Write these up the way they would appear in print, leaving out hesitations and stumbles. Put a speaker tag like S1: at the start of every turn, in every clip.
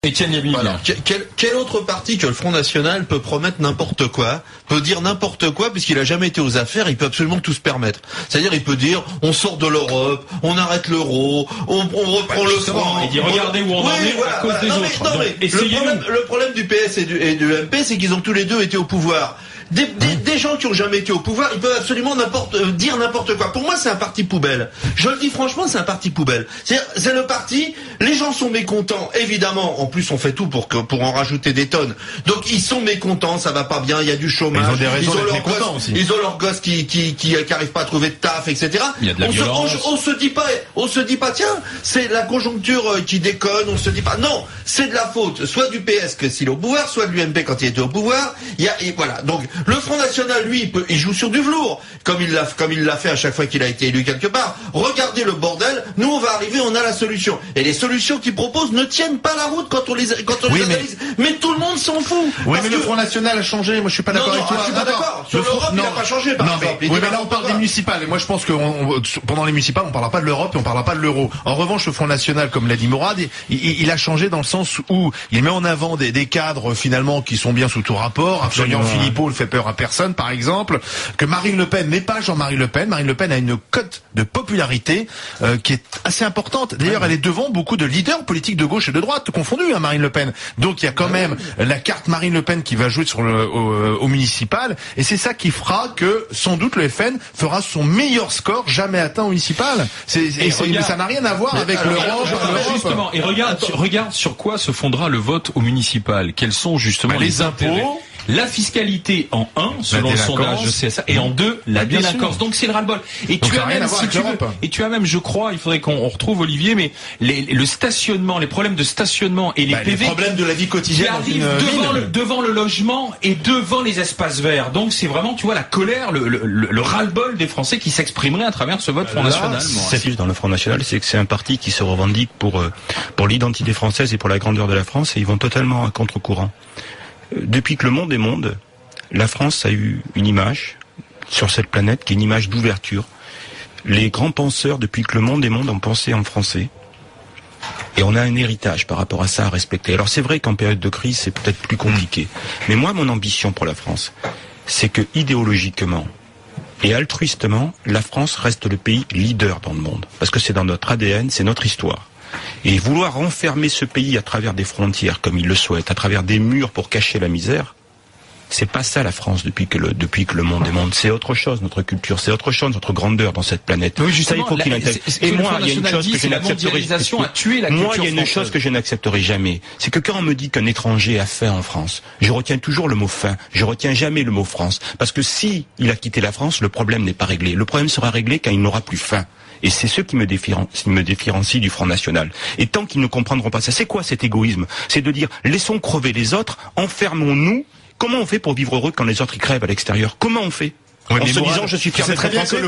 S1: Etienne Liebig.
S2: Voilà. Quel autre parti que le Front National peut promettre n'importe quoi, peut dire n'importe quoi, puisqu'il a jamais été aux affaires, il peut absolument tout se permettre. C'est-à-dire, il peut dire, on sort de l'Europe, on arrête l'euro, on reprend le franc.
S1: Il dit, regardez où on en est à cause des autres.
S2: Le problème du PS et du MP, c'est qu'ils ont tous les deux été au pouvoir. Des gens qui ont jamais été au pouvoir, ils peuvent absolument dire n'importe quoi. Pour moi, c'est un parti poubelle. Je le dis franchement, c'est un parti poubelle. C'est le parti, les gens sont mécontents, évidemment. En plus, on fait tout pour en rajouter des tonnes. Donc, ils sont mécontents, ça va pas bien, il y a du chômage.
S3: Ils ont des raisons d'être mécontents aussi.
S2: Ils ont leurs gosses qui arrivent pas à trouver de taf, etc.
S1: Il y a de la violence.
S2: On se dit pas, tiens, c'est la conjoncture qui déconne, on se dit pas, non, c'est de la faute, soit du PS que s'il est au pouvoir, soit de l'UMP quand il était au pouvoir. Voilà. Donc, le Front National, lui, il joue sur du velours, comme il l'a fait à chaque fois qu'il a été élu quelque part. Regardez le bordel, nous on va arriver, on a la solution. Et les solutions qu'ils proposent ne tiennent pas la route quand on les analyse. Mais tout le monde s'en fout.
S3: Oui, mais le Front National a changé, moi je suis pas d'accord avec toi.
S2: Je suis pas d'accord. Sur l'Europe, il n'a pas changé, par exemple.
S3: Oui, mais là on parle des municipales, et moi je pense que pendant les municipales, on parlera pas de l'Europe et on parlera pas de l'euro. En revanche, le Front National, comme l'a dit Mourad, il a changé dans le sens où il met en avant des cadres finalement qui sont bien sous tout rapport. Florian Philippot ne fait peur à personne, par exemple, que Marine Le Pen n'est pas Jean-Marie Le Pen. Marine Le Pen a une cote de popularité qui est assez importante. D'ailleurs, elle est devant beaucoup de leaders politiques de gauche et de droite, confondus, hein, Marine Le Pen. Donc il y a quand même la carte Marine Le Pen qui va jouer au municipal, et c'est ça qui fera que sans doute le FN fera son meilleur score jamais atteint au municipal. Ça n'a rien à voir avec l'Europe.
S1: Justement, et regarde sur quoi se fondera le vote au municipal. Quels sont justement les impôts? La fiscalité en 1, selon le sondage de CSA, et en 2, la délinquance. Donc c'est le ras-le-bol. Et tu as même, si tu veux, et tu as même, je crois, il faudrait qu'on retrouve Olivier, mais le stationnement, les problèmes de stationnement et les PV,
S3: les problèmes de la vie quotidienne
S1: qui arrivent devant le logement et devant les espaces verts. Donc c'est vraiment, tu vois, la colère, le ras-le-bol des Français qui s'exprimerait à travers ce vote Front National.
S4: C'est plus dans le Front National, c'est que c'est un parti qui se revendique pour l'identité française et pour la grandeur de la France, et ils vont totalement à contre-courant. Depuis que le monde est monde, la France a eu une image sur cette planète qui est une image d'ouverture. Les grands penseurs, depuis que le monde est monde, ont pensé en français. Et on a un héritage par rapport à ça à respecter. Alors c'est vrai qu'en période de crise, c'est peut-être plus compliqué. Mais moi, mon ambition pour la France, c'est que idéologiquement et altruistement, la France reste le pays leader dans le monde. Parce que c'est dans notre ADN, c'est notre histoire. Et vouloir enfermer ce pays à travers des frontières comme il le souhaite, à travers des murs pour cacher la misère, c'est pas ça la France depuis que le monde est monde. C'est autre chose, notre culture, c'est autre chose, notre grandeur dans cette planète.
S1: Oui, justement,
S4: ça, il faut qu'il intègre. Et moi, il y a une chose que je n'accepterai jamais. Moi, il y a une chose que je n'accepterai jamais. C'est que quand on me dit qu'un étranger a faim en France, je retiens toujours le mot faim. Je retiens jamais le mot France. Parce que si il a quitté la France, le problème n'est pas réglé. Le problème sera réglé quand il n'aura plus faim. Et c'est ce qui me différencie du Front National. Et tant qu'ils ne comprendront pas ça, c'est quoi cet égoïsme? C'est de dire, laissons crever les autres, enfermons-nous. Comment on fait pour vivre heureux quand les autres y crèvent à l'extérieur? Comment on fait?
S3: Oui,
S4: en se disant je suis fier d'être français.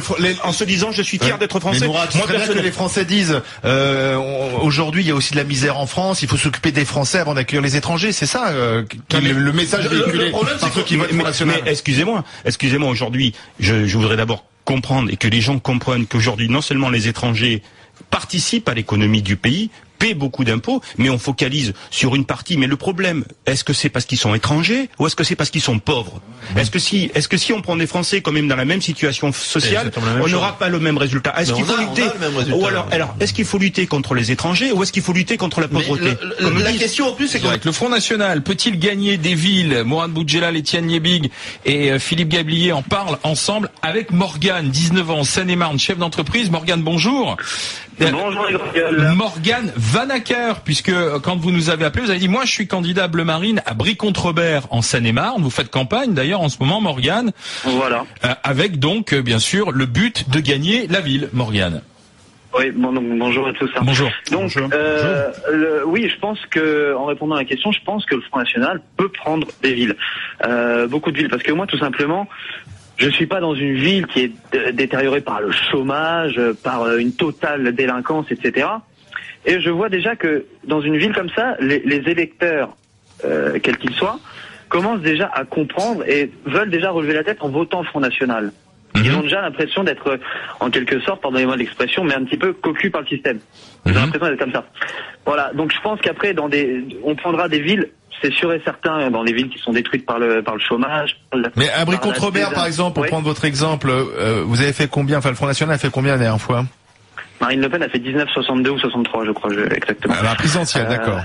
S4: En se disant je suis fier d'être français.
S3: Moi, personnellement, que les Français disent aujourd'hui il y a aussi de la misère en France, il faut s'occuper des Français avant d'accueillir les étrangers. C'est ça le message véhiculé par ceux qui votent Front National.
S4: Mais excusez-moi, aujourd'hui, je voudrais d'abord comprendre et que les gens comprennent qu'aujourd'hui non seulement les étrangers participent à l'économie du pays, paient beaucoup d'impôts, mais on focalise sur une partie. Mais le problème, est-ce que c'est parce qu'ils sont étrangers ou est-ce que c'est parce qu'ils sont pauvres? Est-ce que si on prend des Français quand même dans la même situation sociale, on n'aura pas le même résultat? Est-ce qu'il faut lutter ou alors est-ce qu'il faut lutter contre les étrangers ou est-ce qu'il faut lutter contre la pauvreté?
S2: La question en plus, c'est que
S1: le Front National peut-il gagner des villes? Mourad Boudjelal, Etienne Liebig et Philippe Gablier en parlent ensemble avec Morgane, 19 ans, Seine-et-Marne, chef d'entreprise. Morgane, bonjour.
S5: Bonjour les
S1: Morgane Vanacker, puisque quand vous nous avez appelé, vous avez dit moi je suis candidat Bleu Marine à Brie-Contre-Robert en Seine-et-Marne. Vous faites campagne d'ailleurs en ce moment, Morgane.
S5: Voilà.
S1: Avec donc bien sûr le but de gagner la ville, Morgane.
S5: Oui, bonjour à tous.
S1: Bonjour.
S5: Donc, oui, je pense que, en répondant à la question, je pense que le Front National peut prendre des villes, beaucoup de villes, parce que moi, tout simplement, je suis pas dans une ville qui est détériorée par le chômage, par une totale délinquance, etc. Et je vois déjà que dans une ville comme ça, les électeurs, quels qu'ils soient, commencent déjà à comprendre et veulent déjà relever la tête en votant Front National. Ils ont déjà l'impression d'être, en quelque sorte, pardonnez-moi l'expression, mais un petit peu cocu par le système. Ils ont l'impression d'être comme ça. Voilà. Donc je pense qu'après, on prendra des villes, c'est sûr et certain, dans des villes qui sont détruites par le chômage.
S3: Mais à Brie-Comte-Robert, par exemple, pour prendre votre exemple, vous avez fait combien, enfin le Front National a fait combien la dernière fois?
S5: Marine Le Pen a fait 19,62 ou 63, je crois, exactement.
S3: À la présidentielle, d'accord.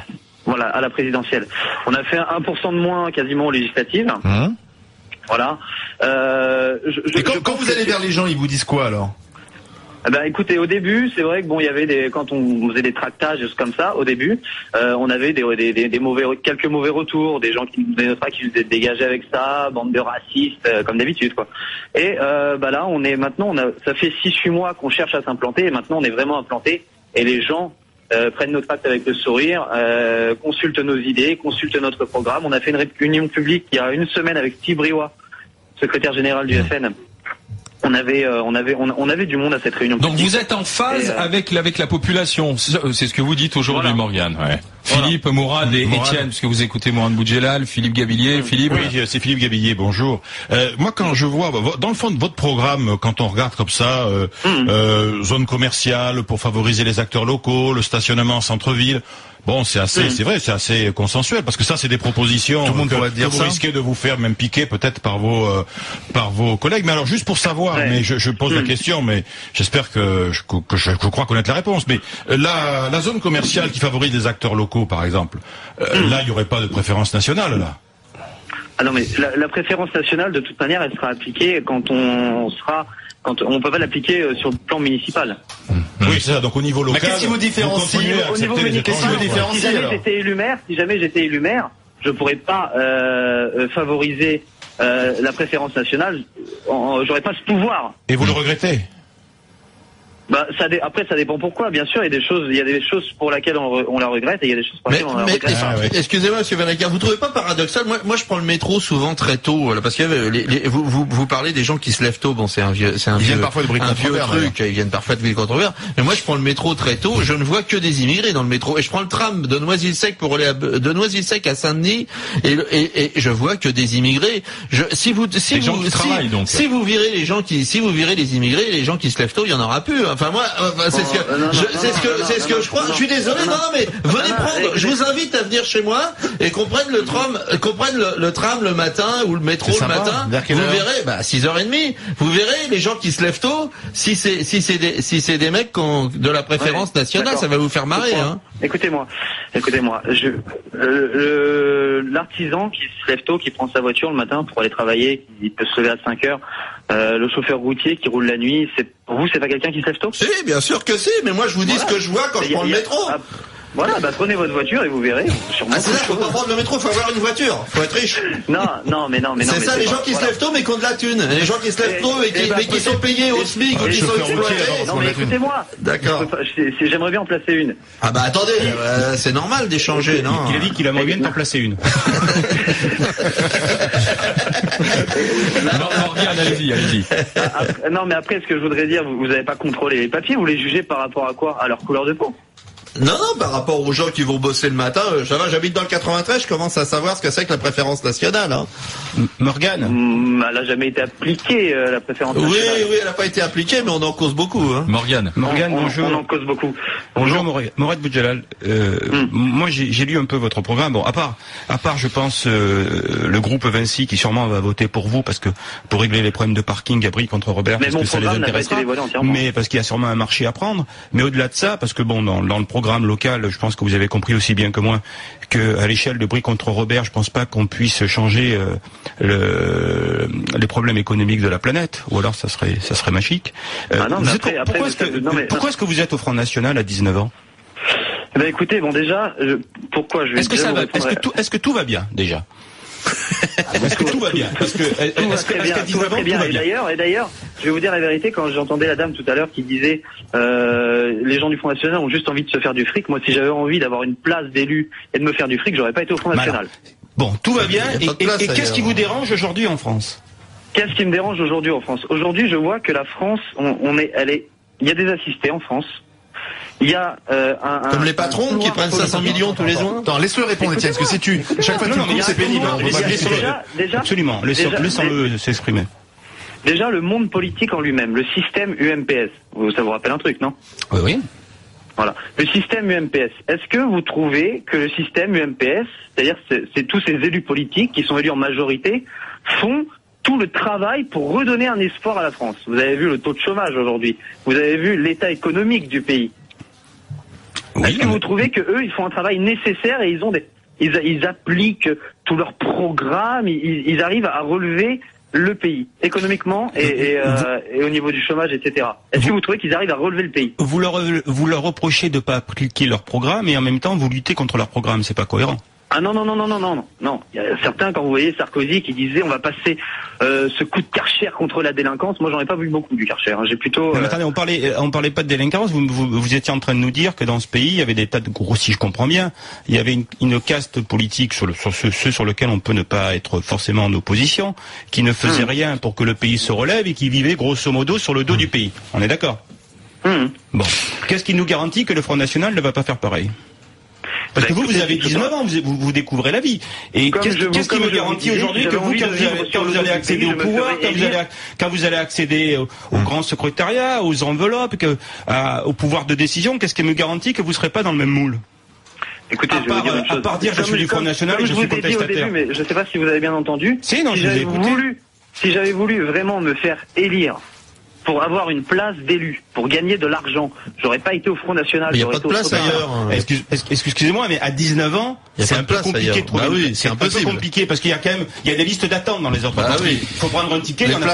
S5: Voilà, à la présidentielle. On a fait 1% de moins quasiment aux législatives. Voilà.
S3: Et quand vous allez vers les gens, ils vous disent quoi alors?
S5: Écoutez, au début, c'est vrai que bon, il y avait quand on faisait des tractages, des choses comme ça, au début, on avait quelques mauvais retours, des gens qui nous disaient pas qu'ils nous étaient dégagés avec ça, bande de racistes, comme d'habitude, quoi. Et là, ça fait 6-8 mois qu'on cherche à s'implanter, et maintenant on est vraiment implanté, et les gens prennent nos tracts avec le sourire, consultent nos idées, consultent notre programme. On a fait une réunion publique il y a une semaine avec Steve Briouat, secrétaire général du FN. On avait du monde à cette réunion.
S1: Donc vous êtes en phase avec la population, c'est ce que vous dites aujourd'hui, Morgane. Ouais. Philippe, Mourad et Étienne, parce que vous écoutez Mourad Boudjelal, Philippe Gabillier. Philippe.
S6: Oui, c'est Philippe Gabillier. Bonjour. Moi, quand je vois dans le fond de votre programme, quand on regarde comme ça, zone commerciale pour favoriser les acteurs locaux, le stationnement en centre-ville. Bon, c'est assez consensuel, parce que ça, c'est des propositions
S3: tout le monde pourrait dire
S6: que vous risquez de vous faire même piquer peut-être par vos collègues. Mais alors, juste pour savoir, mais je pose la question, mais j'espère que je crois connaître la réponse. Mais la zone commerciale qui favorise les acteurs locaux, par exemple, là, il n'y aurait pas de préférence nationale, là.
S5: Ah non, mais la préférence nationale, de toute manière, elle sera appliquée quand on peut pas l'appliquer sur le plan municipal.
S6: Oui, c'est ça. Donc au niveau local.
S3: Mais qu'est-ce qui vous différencie
S5: au niveau municipal? Si jamais j'étais élu maire, je pourrais pas favoriser la préférence nationale. J'aurais pas ce pouvoir.
S6: Et vous le regrettez?
S5: Après, ça dépend pourquoi. Bien sûr, il y a des choses pour lesquelles on la regrette et il y a des choses pour lesquelles on la regrette.
S2: Excusez-moi, monsieur Vanecker, vous trouvez pas paradoxal? Moi, je prends le métro souvent très tôt, parce que vous parlez des gens qui se lèvent tôt. Bon, c'est un vieux truc. Ils viennent parfois de Brie-Comte-Robert. Mais moi, je prends le métro très tôt. Je ne vois que des immigrés dans le métro. Et je prends le tram de Noisy-le-Sec pour aller de Noisy-le-Sec à Saint-Denis. Et je vois que des immigrés. Si vous virez les immigrés, les gens qui se lèvent tôt, il y en aura plus. Enfin moi, c'est ce que je crois. Je suis désolé, mais venez prendre. Je vous invite à venir chez moi et qu'on prenne le tram le matin ou le métro le matin. Vous verrez, 6h30. Vous verrez les gens qui se lèvent tôt. Si c'est des mecs de la préférence nationale, ça va vous faire marrer. Hein.
S5: Écoutez-moi. L'artisan qui se lève tôt, qui prend sa voiture le matin pour aller travailler, qui peut se lever à 5h. Le chauffeur routier qui roule la nuit, pour vous, c'est pas quelqu'un qui se lève tôt?
S2: Si, bien sûr que si, mais moi je vous dis ce que je vois quand je prends le métro.
S5: Voilà, prenez votre voiture et vous verrez.
S2: C'est ça, faut pas prendre le métro, faut avoir une voiture, faut être riche.
S5: Non, mais
S2: c'est ça, les gens qui se lèvent tôt mais qui ont de la thune. Les gens qui se lèvent tôt mais qui sont payés au SMIC ou qui sont exploités.
S5: Non, mais écoutez-moi.
S2: D'accord.
S5: J'aimerais bien en placer une.
S2: Attendez, c'est normal d'échanger, non?
S4: Il a dit qu'il aimerait bien t'en placer une.
S1: Morgane, allez-y.
S5: Non, mais après, ce que je voudrais dire, vous n'avez pas contrôlé les papiers, vous les jugez par rapport à quoi? À leur couleur de peau?
S2: Non, par rapport aux gens qui vont bosser le matin, ça va, j'habite dans le 93, je commence à savoir ce que c'est que la préférence nationale. Hein.
S4: Morgane.
S5: Elle n'a jamais été appliquée, la préférence nationale.
S2: Oui, elle n'a pas été appliquée, mais on en cause beaucoup. Hein.
S1: Morgane,
S5: bonjour. On en cause beaucoup.
S4: Bonjour, Mourad Boudjelal. Moi, j'ai lu un peu votre programme. Bon, à part, je pense, le groupe Vinci, qui sûrement va voter pour vous, parce que, pour régler les problèmes de parking à Brie-Comte-Robert, parce que ça les intéressera. Mais parce qu'il y a sûrement un marché à prendre. Mais au-delà de ça, parce que bon, dans le programme local, je pense que vous avez compris aussi bien que moi que à l'échelle de Brie-Comte-Robert, je pense pas qu'on puisse changer les problèmes économiques de la planète, ou alors ça serait magique. Pourquoi est-ce que vous êtes au Front National à 19 ans?
S5: Écoutez, bon déjà, pourquoi je vais
S4: Est-ce que tout va bien déjà? Est-ce que tout va bien?
S5: Tout va très bien. Et d'ailleurs, je vais vous dire la vérité, quand j'entendais la dame tout à l'heure qui disait les gens du Front National ont juste envie de se faire du fric. Moi, si j'avais envie d'avoir une place d'élu et de me faire du fric, j'aurais pas été au Front National.
S4: Bon, tout va bien. Et qu'est-ce qui vous dérange aujourd'hui en France?
S5: Qu'est-ce qui me dérange aujourd'hui en France? Aujourd'hui, je vois que la France, il y a des assistés en France. Il y a
S2: comme les patrons qui prennent 500 millions tous les ans.
S3: Attends, laisse-le répondre, Étienne, parce que si chaque fois que tu le dis, c'est pénible.
S4: Absolument, laissons-le s'exprimer.
S5: Déjà, le monde politique en lui-même, le système UMPS. Ça vous rappelle un truc, non?
S1: Oui.
S5: Voilà. Le système UMPS. Est-ce que vous trouvez que le système UMPS, c'est-à-dire c'est tous ces élus politiques qui sont élus en majorité, font tout le travail pour redonner un espoir à la France? Vous avez vu le taux de chômage aujourd'hui. Vous avez vu l'état économique du pays.
S1: Oui,
S5: est-ce que vous trouvez que eux, ils font un travail nécessaire et ils appliquent tout leur programme, ils arrivent à relever le pays, économiquement et au niveau du chômage, etc. Est-ce que vous trouvez qu'ils arrivent à relever le pays?
S4: Vous leur reprochez de pas appliquer leur programme et en même temps vous luttez contre leur programme, c'est pas cohérent.
S5: Ah non. Il y a certains, quand vous voyez Sarkozy qui disait on va passer ce coup de Karcher contre la délinquance, moi j'en ai pas vu beaucoup du Karcher. J'ai plutôt.
S4: Non, mais attendez, on parlait pas de délinquance. Vous étiez en train de nous dire que dans ce pays il y avait des tas de gros, si je comprends bien, il y avait une caste politique sur ceux sur lesquels on peut ne pas être forcément en opposition, qui ne faisait rien pour que le pays se relève et qui vivait grosso modo sur le dos du pays. On est d'accord? Bon, qu'est-ce qui nous garantit que le Front National ne va pas faire pareil? Parce que vous avez 19 ans, vous découvrez la vie. Et qu'est-ce qui me garantit aujourd'hui que vous, quand vous allez accéder au pouvoir, quand vous allez accéder au grand secrétariat, aux enveloppes, au pouvoir de décision, qu'est-ce qui me garantit que vous ne serez pas dans le même moule?
S5: Écoutez,
S4: à part dire je suis du Front National et je suis contestataire.
S5: Mais je ne sais pas si vous avez bien entendu.
S4: Si
S5: j'avais voulu vraiment me faire élire pour avoir une place d'élu, pour gagner de l'argent, j'aurais pas été au Front National.
S2: Il n'y a pas de place ailleurs.
S4: Excusez-moi, mais à 19 ans, c'est un peu compliqué de trouver.
S2: Bah oui,
S4: c'est un peu compliqué parce qu'il y a quand même, il y a des listes d'attente dans les entreprises.
S2: Oui.
S4: Il faut prendre un ticket, il n'y en a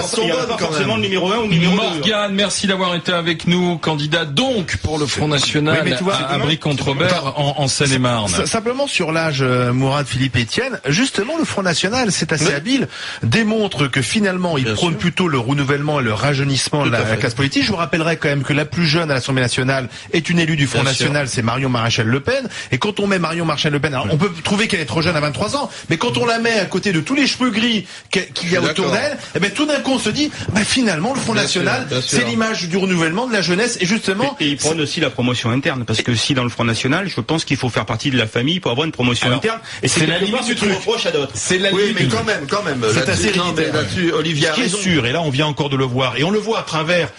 S4: pas forcément le numéro 1 ou le numéro 2.
S1: Morgane, merci d'avoir été avec nous, candidat donc pour le Front National à Brie-Contre-Robert en Seine-et-Marne.
S3: Simplement sur l'âge, Mourad, Philippe, Etienne, justement le Front National, c'est assez habile, démontre que finalement il prône plutôt le renouvellement et le rajeunissement de la classe politique. Je vous rappellerai quand même que la plus jeune à l'Assemblée nationale est une élue du Front National, c'est Marion Maréchal Le Pen. Et quand on met Marion Maréchal Le Pen, alors on peut trouver qu'elle est trop jeune à 23 ans, mais quand on la met à côté de tous les cheveux gris qu'il y a autour d'elle, eh ben tout d'un coup on se dit, finalement le Front National, c'est l'image du renouvellement de la jeunesse et justement.
S4: Et il prône aussi la promotion interne, parce que si dans le Front National, je pense qu'il faut faire partie de la famille pour avoir une promotion interne. Et c'est la limite du truc. Reproche à d'autres.
S2: C'est la limite. Oui, mais quand même.
S3: C'est assez
S2: là-dessus, Olivier a raison.
S6: Ce qui est sûr, et là on vient encore de le voir, et on le voit à travers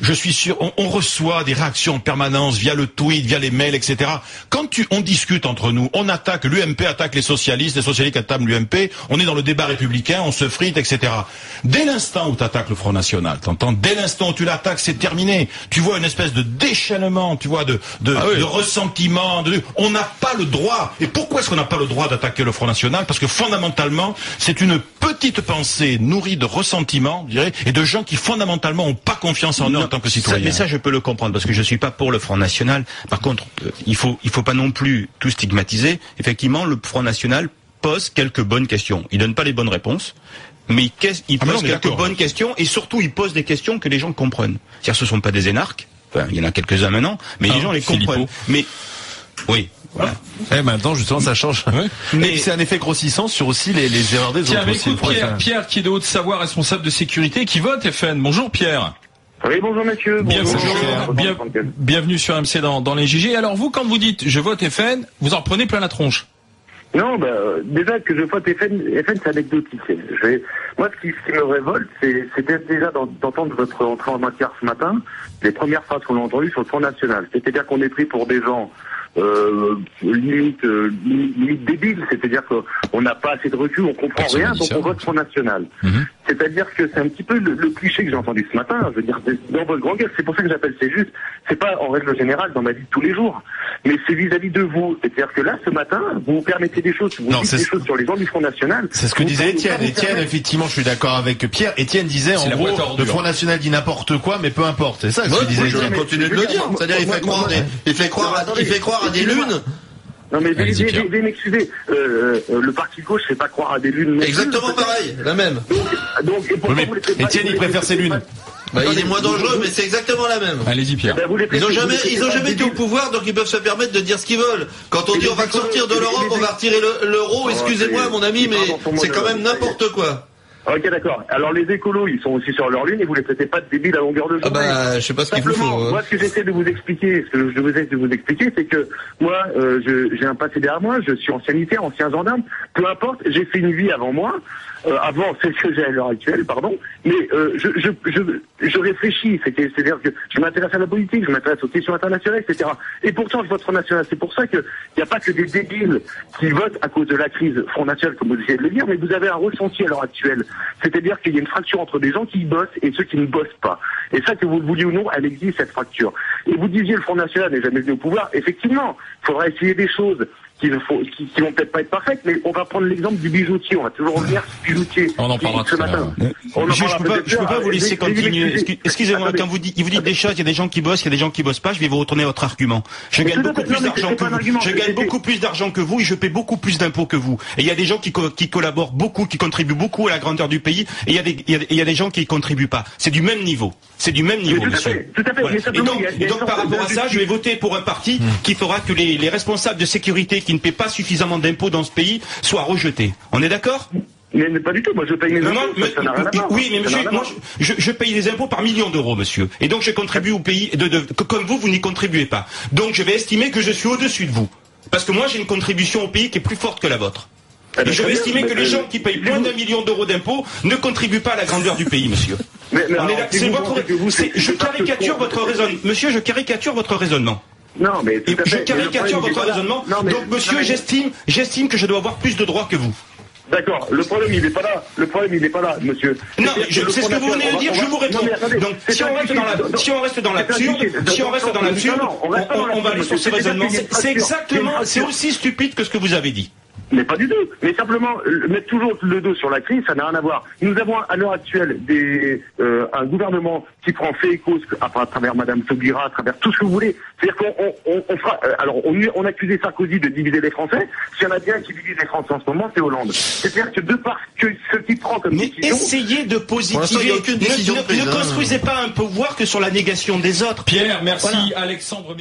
S6: je suis sûr, on reçoit des réactions en permanence via le tweet, via les mails, etc. Quand on discute entre nous, on attaque, l'UMP attaque les socialistes attaquent l'UMP, on est dans le débat républicain, on se frite, etc. Dès l'instant où tu attaques le Front National, t'entends, dès l'instant où tu l'attaques, c'est terminé. Tu vois une espèce de déchaînement, tu vois, de ressentiment, on n'a pas le droit. Et pourquoi est-ce qu'on n'a pas le droit d'attaquer le Front National? Parce que fondamentalement, c'est une petite pensée nourrie de ressentiment, je dirais, et de gens qui fondamentalement ont pas confiance en eux en tant que citoyens.
S4: Mais ça, je peux le comprendre, parce que je suis pas pour le Front National. Par contre, il faut pas non plus tout stigmatiser. Effectivement, le Front National pose quelques bonnes questions. Il donne pas les bonnes réponses, mais il pose quelques bonnes questions, et surtout, il pose des questions que les gens comprennent. C'est-à-dire, ce sont pas des énarques. Enfin, il y en a quelques-uns maintenant, mais les gens les comprennent. Mais, oui. Voilà.
S3: Maintenant, justement, ça change. Mais c'est un effet grossissant sur aussi les erreurs des autres.
S1: Écoute, Pierre, qui est de Haute-Savoie, responsable de sécurité, qui vote FN. Bonjour Pierre.
S5: Oui, bonjour messieurs.
S1: Bienvenue sur MC dans les GG. Alors vous, quand vous dites je vote FN, vous en prenez plein la tronche.
S5: Non, déjà que je vote FN c'est anecdotique. Moi, ce qui me révolte, c'était déjà d'entendre votre entrée en matière ce matin, les premières phrases qu'on a entendues sur le Front National. C'est-à-dire qu'on est pris pour des gens limite débile, c'est-à-dire qu'on n'a pas assez de recul, on comprend rien, donc on vote Front National. C'est-à-dire que c'est un petit peu le cliché que j'ai entendu ce matin, je veux dire, dans votre grand gueule, c'est pour ça que j'appelle, c'est pas en règle générale dans ma vie de tous les jours, mais c'est vis-à-vis de vous. C'est-à-dire que là, ce matin, vous vous permettez des choses, vous dites des choses sur les gens du Front National.
S3: C'est ce que disait Étienne. Étienne, effectivement, je suis d'accord avec Pierre. Étienne disait, en gros, le Front National dit n'importe quoi, mais peu importe. C'est ça ce que disait Étienne.
S2: Je continue de le dire. C'est-à-dire, il fait croire à des lunes.
S5: Non mais veuillez m'excuser, le parti gauche fait pas croire à des lunes.
S2: Exactement pareil, la même.
S5: Donc
S3: Étienne, il préfère ces lunes.
S2: Il est moins dangereux, mais c'est exactement la même.
S1: Allez-y Pierre.
S2: Ils ont jamais été au pouvoir, donc ils peuvent se permettre de dire ce qu'ils veulent. Quand on dit on va sortir de l'Europe, on va retirer l'euro, excusez-moi mon ami, mais c'est quand même n'importe quoi.
S7: Ok, d'accord. Alors les écolos, ils sont aussi sur leur lune et vous les traitez pas de débiles à longueur de journée.
S2: Je sais pas ce qu'il vous faut.
S7: Moi, ce que j'essaie de vous expliquer, c'est que moi, j'ai un passé derrière moi, je suis ancien militaire, ancien gendarme, peu importe, j'ai fait une vie avant moi, avant celle que j'ai à l'heure actuelle, pardon, mais je réfléchis, c'est-à-dire que je m'intéresse à la politique, je m'intéresse aux questions internationales, etc. Et pourtant, je vote Front National. C'est pour ça qu'il n'y a pas que des débiles qui votent à cause de la crise Front National, comme vous essayez de le dire, mais vous avez un ressenti à l'heure actuelle. C'est-à-dire qu'il y a une fracture entre des gens qui bossent et ceux qui ne bossent pas. Et ça, que vous le vouliez ou non, elle existe, cette fracture. Et vous disiez le Front National n'est jamais venu au pouvoir. Effectivement, il faudra essayer des choses qui vont peut-être pas être parfaites, mais on va prendre l'exemple du bijoutier. On va toujours revenir sur le bijoutier.
S1: On en parlera
S4: ce matin. Je peux pas vous laisser continuer. Excusez-moi, quand vous dites des choses, il y a des gens qui bossent, il y a des gens qui bossent pas, je vais vous retourner votre argument. Je gagne beaucoup plus d'argent que vous. Je gagne beaucoup plus d'argent que vous et je paie beaucoup plus d'impôts que vous. Et il y a des gens qui collaborent beaucoup, qui contribuent beaucoup à la grandeur du pays, et il y a des gens qui y contribuent pas. C'est du même niveau. C'est du même niveau, monsieur.
S7: Tout à fait.
S4: Voilà. Et donc, par rapport à ça, je vais voter pour un parti qui fera que les responsables de sécurité qui ne paient pas suffisamment d'impôts dans ce pays soient rejetés. On est d'accord ?
S7: Mais pas du tout, moi je paye mes impôts, ça n'a rien à voir.
S4: Oui, mais monsieur, moi je paye des impôts par millions d'euros, monsieur. Et donc je contribue au pays, comme vous n'y contribuez pas. Donc je vais estimer que je suis au-dessus de vous. Parce que moi j'ai une contribution au pays qui est plus forte que la vôtre. Et je vais estimer que les gens qui payent moins d'1 million d'euros d'impôts ne contribuent pas à la grandeur du pays, monsieur. Je caricature votre raisonnement. Monsieur, je caricature votre raisonnement.
S7: Non, mais
S4: je caricature votre raisonnement. Donc, monsieur, j'estime que je dois avoir plus de droits que vous.
S7: D'accord. Le problème, il n'est pas là. Monsieur.
S4: Non, c'est ce que vous venez de dire. Je vous réponds. Donc, si on reste dans l'absurde, on va aller sur ces raisonnements. C'est aussi stupide que ce que vous avez dit.
S7: Mais pas du tout. Mais simplement, mettre toujours le dos sur la crise, ça n'a rien à voir. Nous avons à l'heure actuelle un gouvernement qui prend fait écho à travers Madame Taubira, à travers tout ce que vous voulez. C'est-à-dire qu'on fera. Alors, on accusait Sarkozy de diviser les Français. S'il y en a bien qui divise les Français en ce moment, c'est Hollande. C'est-à-dire que de par ce qu'il prend comme décision.
S4: Essayez de positiver. Ne construisez pas un pouvoir que sur la négation des autres.
S1: Pierre, merci. Voilà. Alexandre.